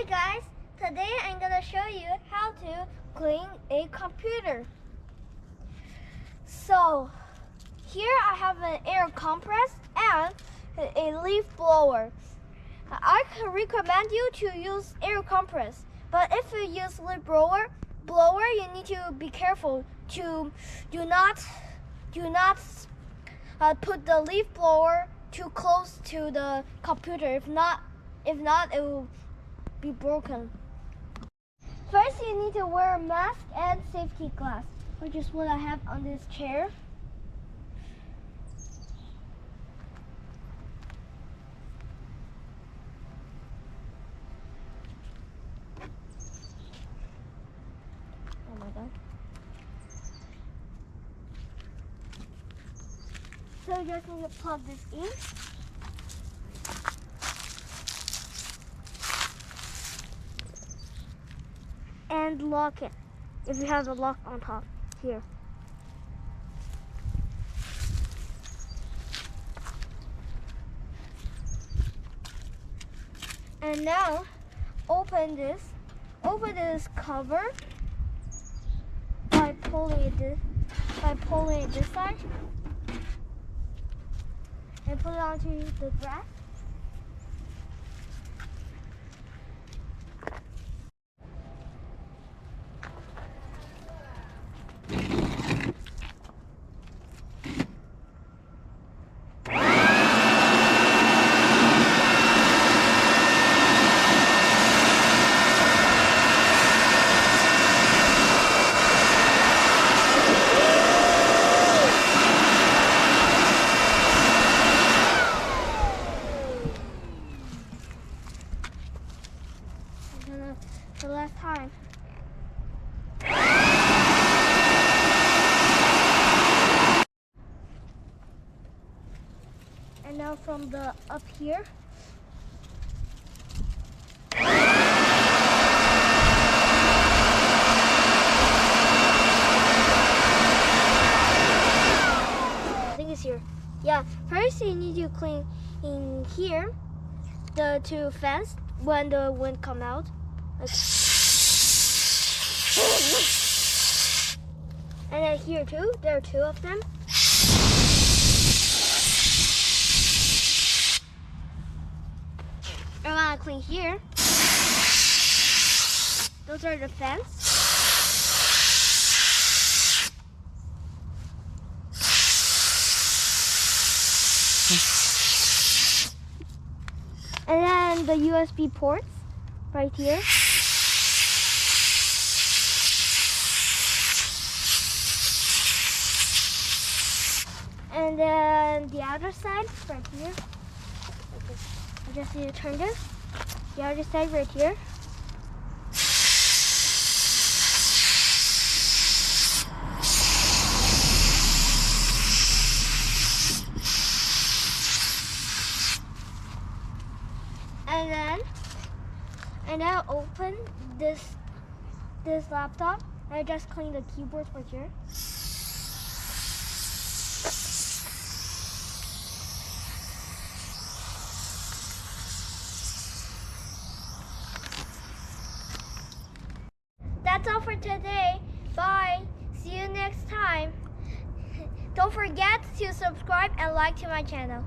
Hi guys, today I'm gonna show you how to clean a computer. So here I have an air compress and a leaf blower. I can recommend you to use air compress, but if you use leaf blower, you need to be careful to do not put the leaf blower too close to the computer. If not it will be broken. First, you need to wear a mask and safety glass, which is what I have on this chair. Oh my god. So you just need to plug this in. And lock it if you have the lock on top here. And now open this cover by pulling it this side and put it onto the grass. The last time. And now from the up here. I think it's here. Yeah, first you need to clean in here the two fans when the wind come out. And then here too, there are two of them. I'm gonna clean here. Those are the fans. And then the USB ports right here. And then the other side right here. I just need to turn this. The other side right here. And then open this laptop. I just clean the keyboards right here. That's all for today. Bye. See you next time. Don't forget to subscribe and like to my channel.